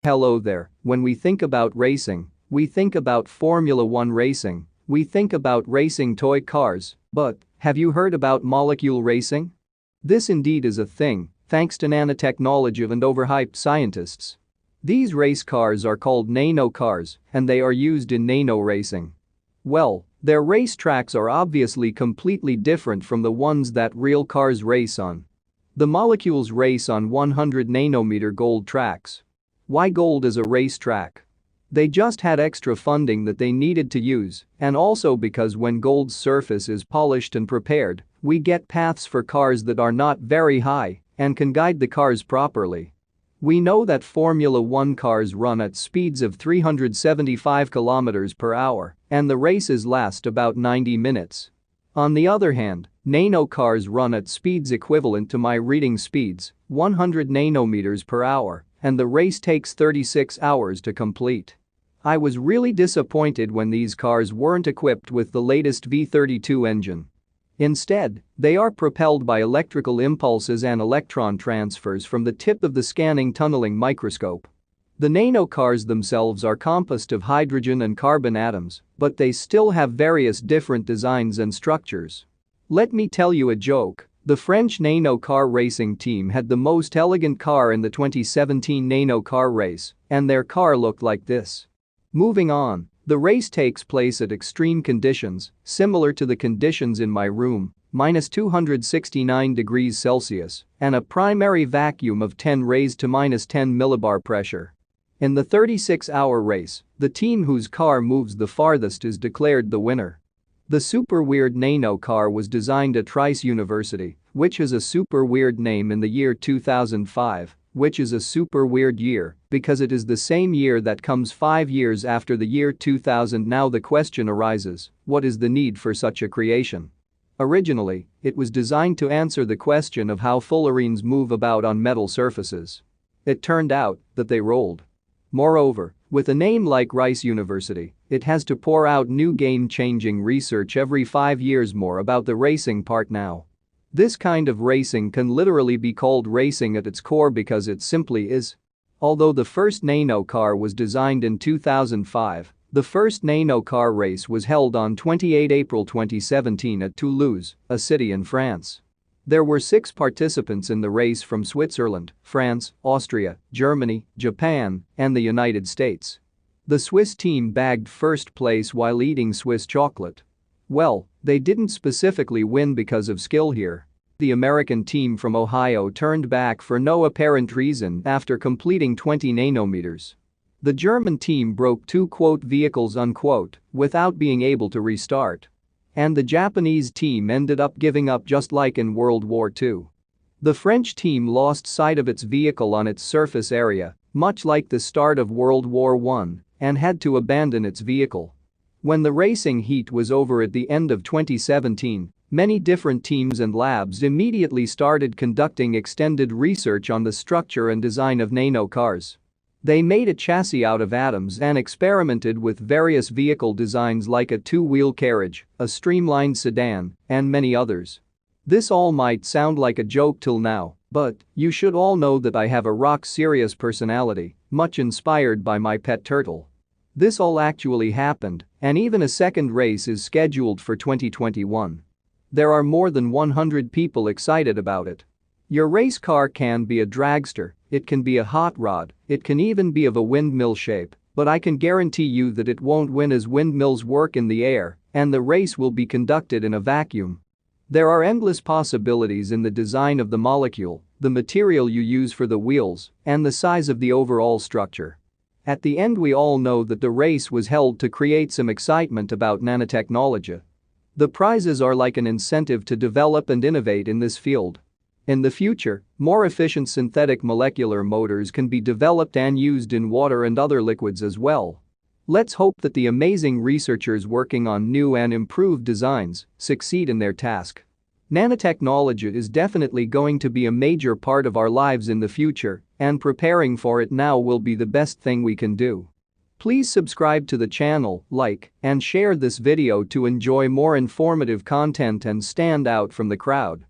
Hello there, when we think about racing, we think about Formula One racing, we think about racing toy cars, but have you heard about molecule racing? This indeed is a thing, thanks to nanotechnology and overhyped scientists. These race cars are called NanoCars, and they are used in nano racing. Well, their racetracks are obviously completely different from the ones that real cars race on. The molecules race on 100 nanometer gold tracks. Why gold as a racetrack? They just had extra funding that they needed to use, and also because when gold's surface is polished and prepared, we get paths for cars that are not very high and can guide the cars properly. We know that Formula One cars run at speeds of 375 km per hour, and the races last about 90 minutes. On the other hand, NanoCars run at speeds equivalent to my reading speeds, 100 nanometers per hour, and the race takes 36 hours to complete. I was really disappointed when these cars weren't equipped with the latest V32 engine. Instead, they are propelled by electrical impulses and electron transfers from the tip of the scanning tunneling microscope. The NanoCars themselves are composed of hydrogen and carbon atoms, but they still have various different designs and structures. Let me tell you a joke. The French NanoCar racing team had the most elegant car in the 2017 NanoCar race, and their car looked like this. Moving on, the race takes place at extreme conditions, similar to the conditions in my room, -269 degrees Celsius, and a primary vacuum of 10 raised to -10 millibar pressure. In the 36-hour race, the team whose car moves the farthest is declared the winner. The super weird NanoCar was designed at Rice University, which is a super weird name in the year 2005, which is a super weird year because it is the same year that comes 5 years after the year 2000. Now the question arises, what is the need for such a creation? Originally, it was designed to answer the question of how fullerenes move about on metal surfaces. It turned out that they rolled. Moreover, with a name like Rice University, it has to pour out new game-changing research every 5 years more about the racing part now. This kind of racing can literally be called racing at its core because it simply is. Although the first NanoCar was designed in 2005, the first NanoCar race was held on 28 April 2017 at Toulouse, a city in France. There were 6 participants in the race from Switzerland, France, Austria, Germany, Japan, and the United States. The Swiss team bagged first place while eating Swiss chocolate. Well, they didn't specifically win because of skill here. The American team from Ohio turned back for no apparent reason after completing 20 nanometers. The German team broke 2 "vehicles" without being able to restart. And the Japanese team ended up giving up just like in World War II. The French team lost sight of its vehicle on its surface area, much like the start of World War I, and had to abandon its vehicle. When the racing heat was over at the end of 2017, many different teams and labs immediately started conducting extended research on the structure and design of NanoCars. They made a chassis out of atoms and experimented with various vehicle designs like a 2-wheel carriage, a streamlined sedan, and many others. This all might sound like a joke till now, but you should all know that I have a rock-serious personality, much inspired by my pet turtle. This all actually happened, and even a second race is scheduled for 2021. There are more than 100 people excited about it. Your race car can be a dragster, it can be a hot rod, it can even be of a windmill shape, but I can guarantee you that it won't win as windmills work in the air, and the race will be conducted in a vacuum. There are endless possibilities in the design of the molecule, the material you use for the wheels, and the size of the overall structure. At the end, we all know that the race was held to create some excitement about nanotechnology. The prizes are like an incentive to develop and innovate in this field. In the future, more efficient synthetic molecular motors can be developed and used in water and other liquids as well. Let's hope that the amazing researchers working on new and improved designs succeed in their task. Nanotechnology is definitely going to be a major part of our lives in the future, and preparing for it now will be the best thing we can do. Please subscribe to the channel, like, and share this video to enjoy more informative content and stand out from the crowd.